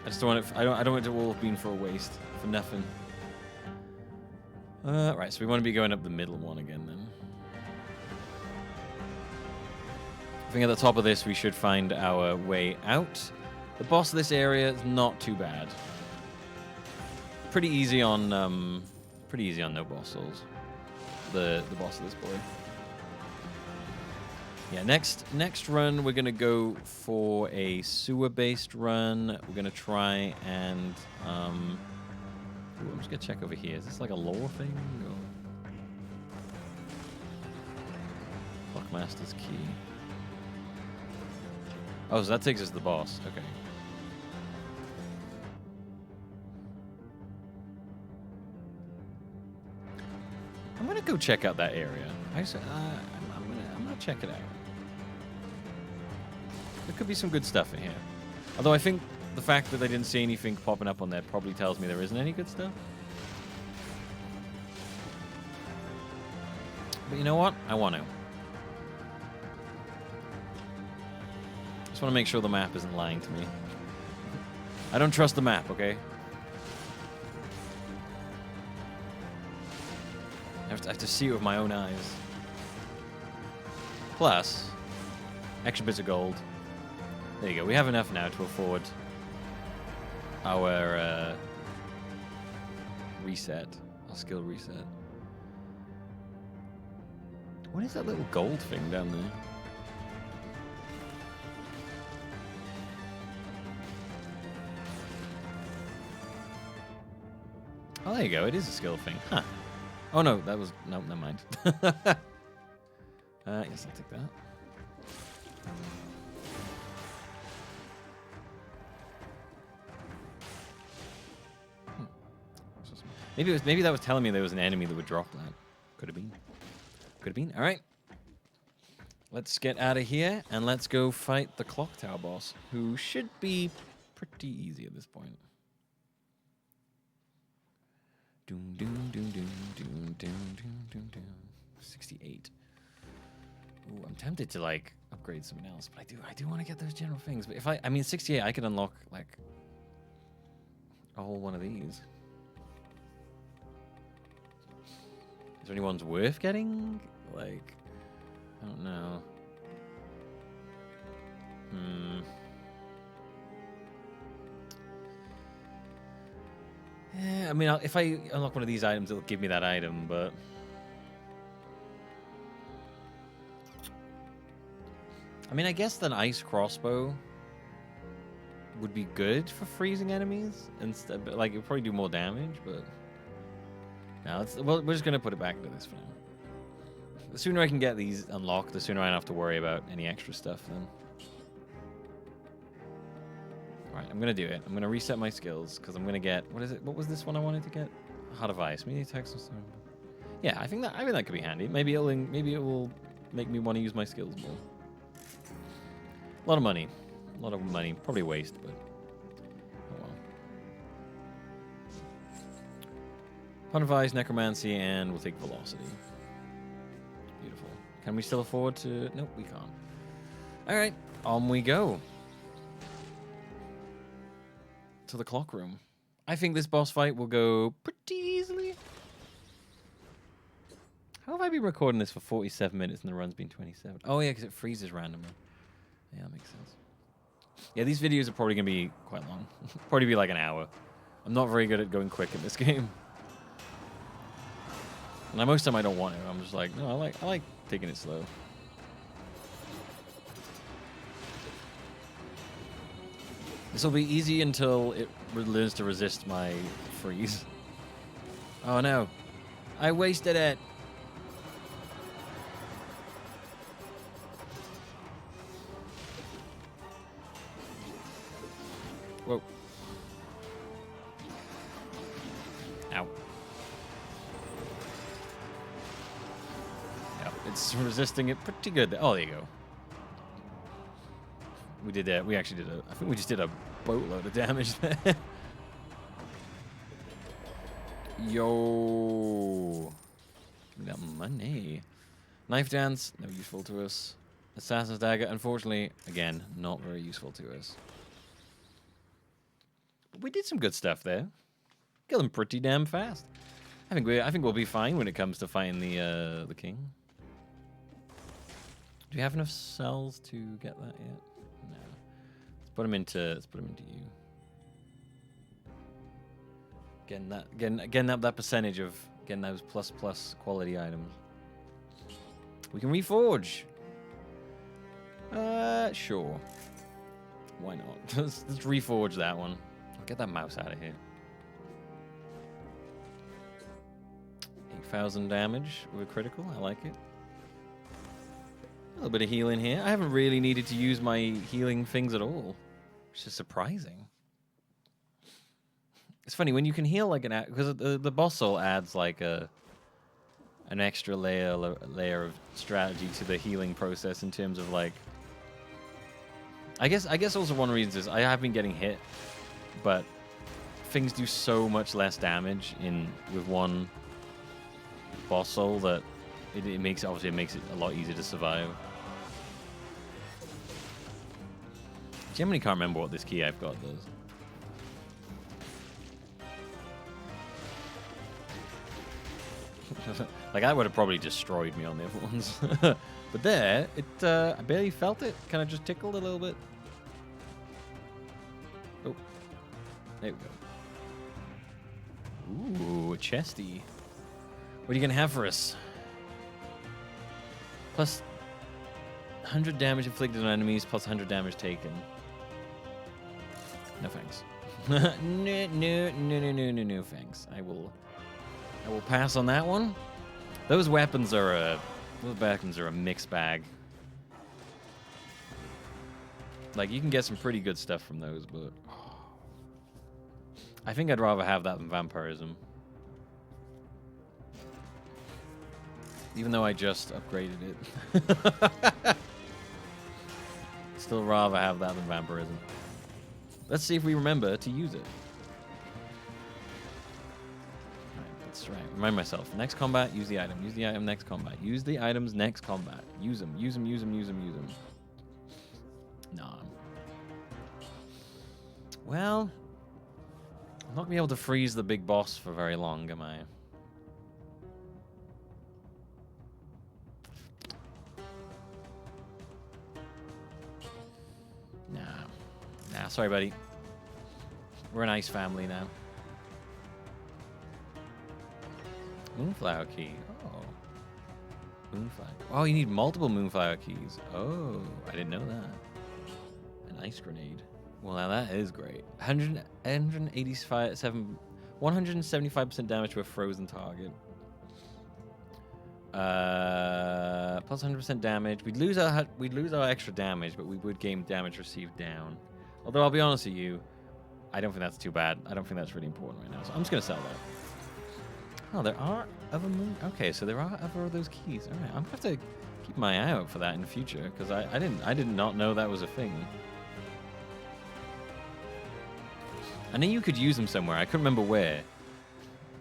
I just don't want it. I don't want it to all have been for a waste, for nothing. Right, so we want to be going up the middle one again then. I think at the top of this we should find our way out. The boss of this area is not too bad. Pretty easy on no boss souls. The boss of this boy. Yeah, next run we're gonna go for a sewer-based run. We're gonna try and I'm just gonna check over here. Is this like a lore thing? Or Clockmaster's key. Oh, so that takes us to the boss. Okay. I'm gonna go check out that area. I'm gonna check it out. There could be some good stuff in here. Although I think the fact that they didn't see anything popping up on there probably tells me there isn't any good stuff. But you know what? I want to. Just want to make sure the map isn't lying to me. I don't trust the map, okay? I have to see it with my own eyes. Plus, extra bits of gold. There you go. We have enough now to afford our reset. Our skill reset. What is that little gold thing down there? Oh, there you go. It is a skill thing. Huh. Oh, no. That was... No, never mind. Yes, I'll take that. Maybe that was telling me there was an enemy that would drop that. Could have been. Could have been. All right. Let's get out of here and let's go fight the clock tower boss, who should be pretty easy at this point. Doom doom doom doom doom doom doom doom doom. 68. Ooh, I'm tempted to like upgrade something else, but I do want to get those general things. But if I mean 68, I could unlock like a whole one of these. Is there any ones worth getting? Like, I don't know. Yeah, I mean, if I unlock one of these items, it'll give me that item, but... I mean, I guess an ice crossbow would be good for freezing enemies. Instead, but, like, it would probably do more damage, but... No, well, we're just going to put it back into this for now. The sooner I can get these unlocked, the sooner I don't have to worry about any extra stuff then. Alright, I'm going to do it. I'm going to reset my skills, because I'm going to get... What is it? What was this one I wanted to get? Heart of Ice. Melee attacks. Yeah, I think that could be handy. Maybe it will make me want to use my skills more. A lot of money. A lot of money. Probably waste, but... Oh well. Heart of Ice, Necromancy, and we'll take Velocity. Beautiful. Can we still afford to... Nope, we can't. Alright, on we go. To the clock room. I think this boss fight will go pretty easily. How have I been recording this for 47 minutes and the run's been 27? Oh yeah, because it freezes randomly. Yeah, that makes sense. Yeah, these videos are probably going to be quite long. Probably be like an hour. I'm not very good at going quick in this game. And most of the time I don't want to. I'm just like, no, I like taking it slow. This will be easy until it learns to resist my freeze. Oh no. I wasted it. Whoa. Ow. Yep, it's resisting it pretty good. Oh, there you go. We did that. We actually did I think we just did a boatload of damage there. Yo. We got money. Knife Dance, no useful to us. Assassin's Dagger, unfortunately, again, not very useful to us. But we did some good stuff there. Kill them pretty damn fast. I think we'll be fine when it comes to fighting the king. Do we have enough cells to get that yet? No. Let's put him into you. Getting up that percentage of getting those plus quality items. We can reforge. Sure. Why not? let's reforge that one. I'll get that mouse out of here. 8,000 damage with a critical. I like it. A little bit of healing here. I haven't really needed to use my healing things at all, which is surprising. It's funny when you can heal like because the boss soul adds like an extra layer of strategy to the healing process in terms of like I guess also one reason is I have been getting hit, but things do so much less damage with one boss soul that it makes it a lot easier to survive. Genuinely can't remember what this key I've got does. Like, that would have probably destroyed me on the other ones. But there, I barely felt it. Kind of just tickled a little bit. Oh. There we go. Ooh, a chesty. What are you going to have for us? Plus 100 damage inflicted on enemies, plus 100 damage taken. No thanks. No thanks. I will pass on that one. Those weapons are a mixed bag. Like, you can get some pretty good stuff from those, but I think I'd rather have that than vampirism. Even though I just upgraded it. Still rather have that than vampirism. Let's see if we remember to use it. That's right. Remind myself. Next combat, use the item. Use the item next combat. Use the items next combat. Use them. Use them. Use them. Use them. Use them. Nah. Well, I'm not gonna be able to freeze the big boss for very long, am I? Nah, sorry, buddy. We're an ice family now. Moonflower key. Oh. Moonflower. Oh, you need multiple Moonflower keys. Oh, I didn't know that. An ice grenade. Well, now that is great. 175% damage to a frozen target. Plus 100% damage. We'd lose our extra damage, but we would gain damage received down. Although I'll be honest with you, I don't think that's too bad. I don't think that's really important right now. So I'm just gonna sell that. Oh, there are other moon. Okay, so there are other of those keys. All right, I'm gonna have to keep my eye out for that in the future because I did not know that was a thing. I knew you could use them somewhere. I couldn't remember where,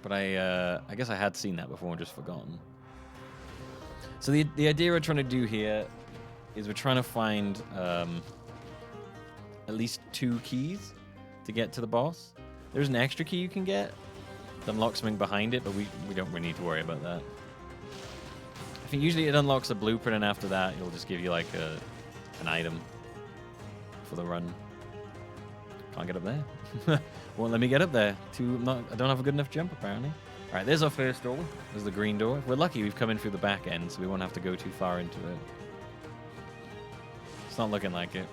but I guess I had seen that before and just forgotten. So the idea we're trying to do here is we're trying to find at least 2 keys to get to the boss. There's an extra key you can get that unlocks something behind it, but we don't really need to worry about that. I think usually it unlocks a blueprint, and after that it'll just give you like an item for the run. Can't get up there. Won't let me get up there. I don't have a good enough jump apparently. All right, there's our first door. There's the green door. If we're lucky, we've come in through the back end, so we won't have to go too far into it. It's not looking like it.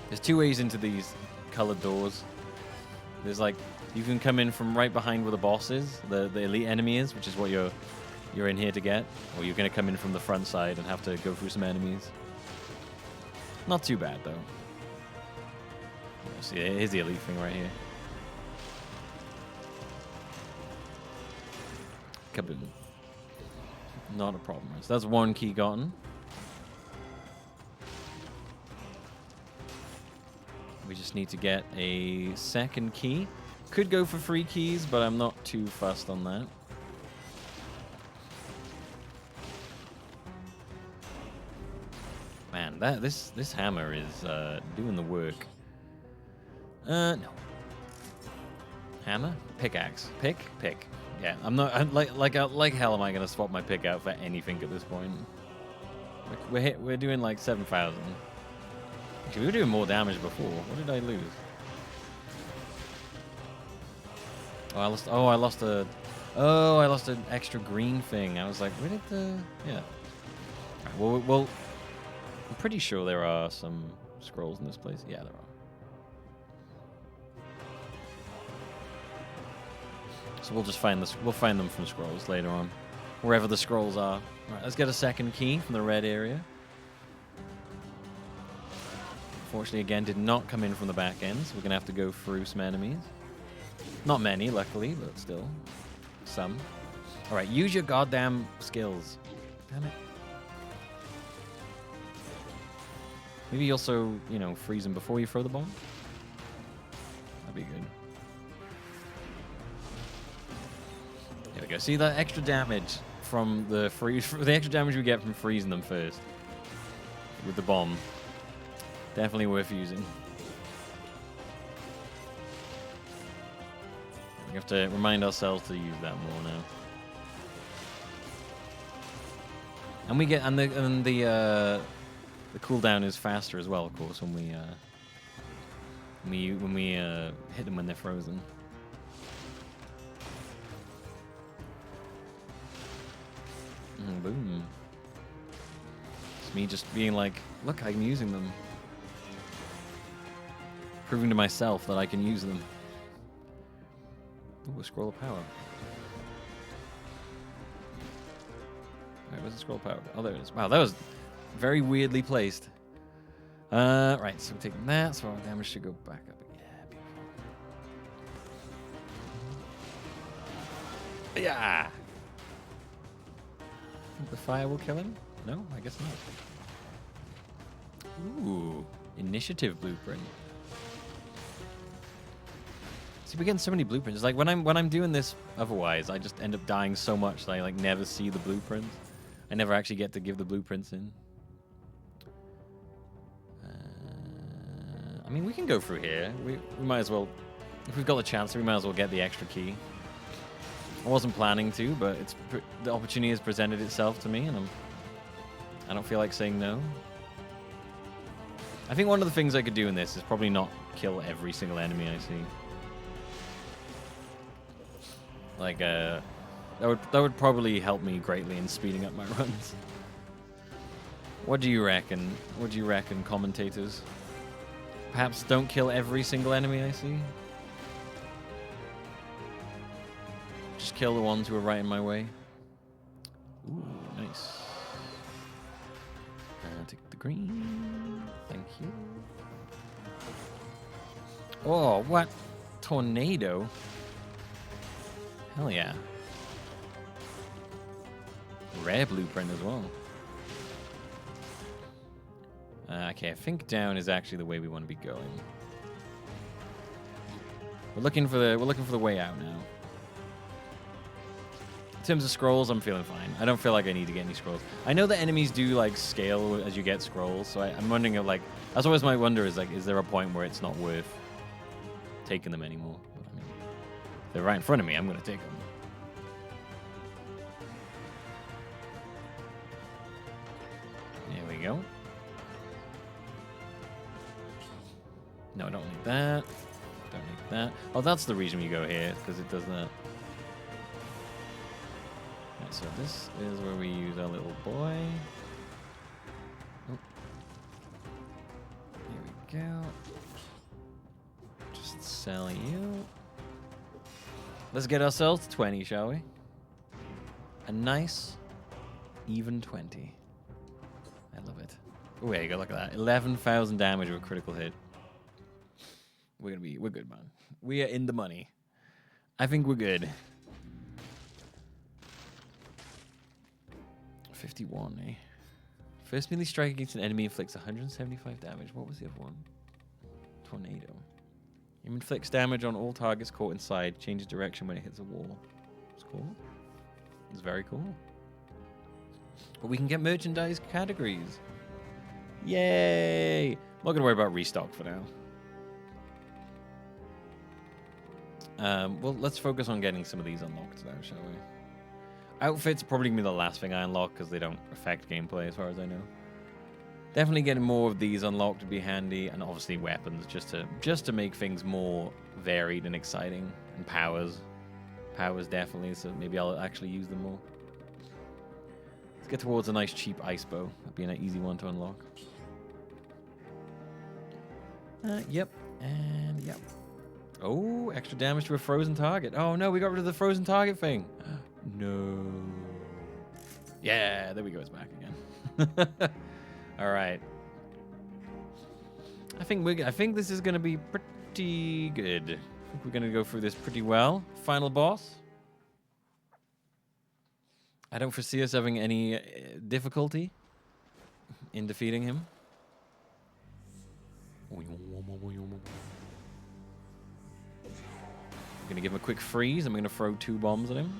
There's 2 ways into these colored doors. There's like, you can come in from right behind where the boss is, the elite enemy is, which is what you're in here to get, or you're gonna come in from the front side and have to go through some enemies. Not too bad though. See, here's the elite thing right here. Kaboom. Not a problem. So that's 1 key gotten. We just need to get a second key. Could go for 3 keys, but I'm not too fussed on that. Man, this hammer is doing the work. No. Hammer? Pickaxe. Pick? Yeah, I'm like hell am I gonna swap my pick out for anything at this point? We're doing like 7,000. Actually, we were doing more damage before. What did I lose? Oh, I lost an extra green thing. I was like, where did the... Yeah. Right, well, I'm pretty sure there are some scrolls in this place. Yeah, there are. So we'll just find this. We'll find them from scrolls later on, wherever the scrolls are. All right, let's get a second key from the red area. Unfortunately, again, did not come in from the back end, so we're gonna have to go through some enemies. Not many, luckily, but still, some. All right, use your goddamn skills. Damn it. Maybe also, you know, freeze him before you throw the bomb. That'd be good. There we go. See that extra damage from the freeze, the extra damage we get from freezing them first with the bomb. Definitely worth using. We have to remind ourselves to use that more now. And we get the cooldown is faster as well, of course, when we hit them when they're frozen. Boom. It's me just being like, look, I'm using them. Proving to myself that I can use them. Ooh, a scroll of power. Alright, where's the scroll of power? Oh, there it is. Wow, that was very weirdly placed. Right, so we're taking that, so our damage should go back up. Yeah, beautiful. Yeah! Think the fire will kill him? No, I guess not. Ooh, initiative blueprint. See, we're getting so many blueprints. Like when I'm doing this otherwise, I just end up dying so much that I like never see the blueprints. I never actually get to give the blueprints in. I mean, we can go through here. We might as well, if we've got the chance, we might as well get the extra key. I wasn't planning to, but the opportunity has presented itself to me, and I don't feel like saying no. I think one of the things I could do in this is probably not kill every single enemy I see. Like, that would probably help me greatly in speeding up my runs. What do you reckon? What do you reckon, commentators? Perhaps don't kill every single enemy I see? Just kill the ones who are right in my way. Ooh, nice. Take the green. Thank you. Oh, what? Tornado? Hell yeah. Rare blueprint as well. Okay, I think down is actually the way we want to be going. We're looking for the way out now. In terms of scrolls, I'm feeling fine. I don't feel like I need to get any scrolls. I know that enemies do like scale as you get scrolls, so I'm wondering if like that's always my wonder is like, is there a point where it's not worth taking them anymore? But, I mean, if they're right in front of me, I'm gonna take them. There we go. No, I don't need that. Don't need that. Oh, that's the reason we go here, because it does that. Right, so this is where we use our little boy. Oh. Here we go. Just sell you. Let's get ourselves to 20, shall we? A nice, even 20. I love it. Oh, there you go, look at that. 11,000 damage with a critical hit. We're good, man. We are in the money. I think we're good. 51, eh? First melee strike against an enemy inflicts 175 damage. What was the other one? Tornado. It inflicts damage on all targets caught inside. Changes direction when it hits a wall. It's cool. It's very cool. But we can get merchandise categories. Yay! I'm not gonna worry about restock for now. Well, let's focus on getting some of these unlocked now, shall we? Outfits are probably going to be the last thing I unlock because they don't affect gameplay as far as I know. Definitely getting more of these unlocked would be handy, and obviously weapons just to make things more varied and exciting. And powers. Powers definitely, so maybe I'll actually use them more. Let's get towards a nice cheap ice bow. That'd be an easy one to unlock. Yep, and yep. Oh, extra damage to a frozen target. Oh no, we got rid of the frozen target thing. No. Yeah, there we go. It's back again. All right. I think this is gonna be pretty good. I think we're gonna go through this pretty well. Final boss. I don't foresee us having any difficulty in defeating him. Gonna give him a quick freeze. I'm gonna throw 2 bombs at him.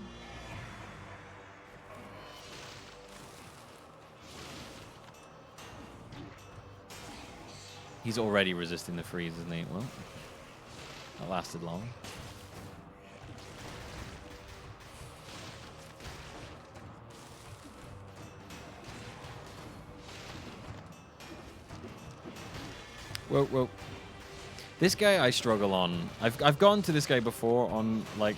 He's already resisting the freeze, isn't he? Well, that lasted long. Whoa, whoa. This guy I struggle on. I've gone to this guy before on like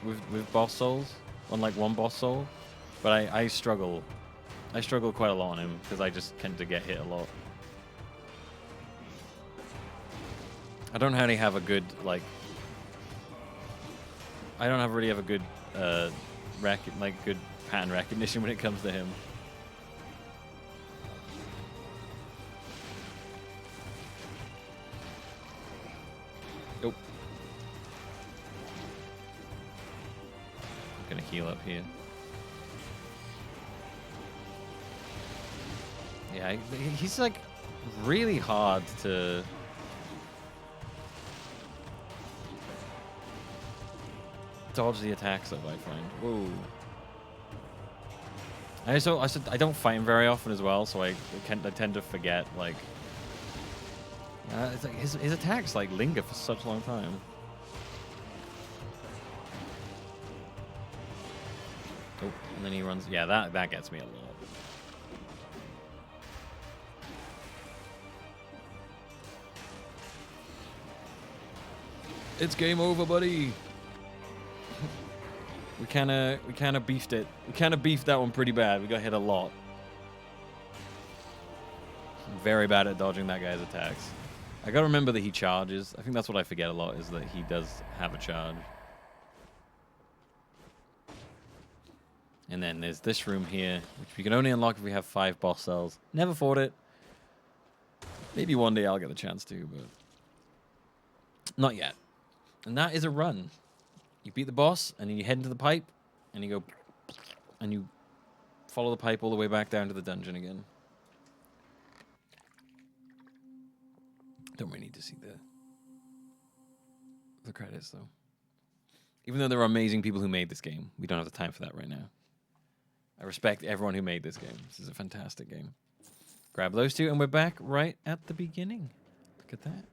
with boss souls, on like 1 boss soul, but I struggle. I struggle quite a lot on him because I just tend to get hit a lot. I don't really have a good like. I don't really have a good good pattern recognition when it comes to him. Nope. I'm gonna heal up here. Yeah, he's like really hard to. Dodge the attacks of, I find. Whoa. I don't fight him very often as well, so I tend to forget, like... it's like his attacks, like, linger for such a long time. Oh, and then he runs... Yeah, that gets me a lot. It's game over, buddy! We kind of beefed it. We kind of beefed that one pretty bad. We got hit a lot. I'm very bad at dodging that guy's attacks. I gotta remember that he charges. I think that's what I forget a lot, is that he does have a charge. And then there's this room here, which we can only unlock if we have 5 boss cells. Never fought it. Maybe one day I'll get the chance to, but not yet. And that is a run. You beat the boss, and then you head into the pipe, and you go, and you follow the pipe all the way back down to the dungeon again. Don't really need to see the credits, though. Even though there are amazing people who made this game, we don't have the time for that right now. I respect everyone who made this game. This is a fantastic game. Grab those 2, and we're back right at the beginning. Look at that.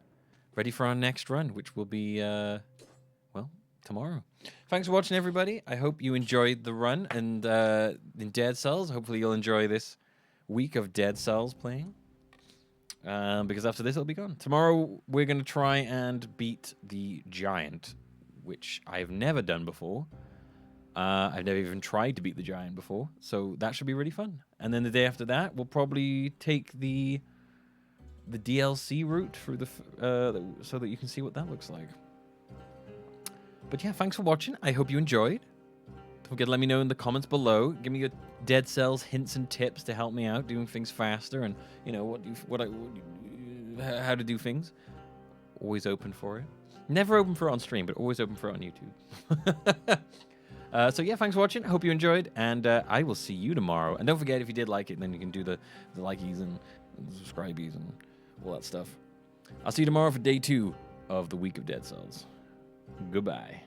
Ready for our next run, which will be, well, tomorrow. Thanks for watching, everybody. I hope you enjoyed the run and in Dead Cells. Hopefully you'll enjoy this week of Dead Cells playing. Because after this, it'll be gone. Tomorrow, we're going to try and beat the Giant, which I've never done before. I've never even tried to beat the Giant before, so that should be really fun. And then the day after that, we'll probably take the DLC route through so that you can see what that looks like. But yeah, thanks for watching. I hope you enjoyed. Don't forget to let me know in the comments below. Give me your Dead Cells hints and tips to help me out doing things faster, and you know how to do things. Always open for it. Never open for it on stream, but always open for it on YouTube. So yeah, thanks for watching. I hope you enjoyed, and I will see you tomorrow. And don't forget, if you did like it, then you can do the likies and subscribies and all that stuff. I'll see you tomorrow for day 2 of the week of Dead Cells. Goodbye.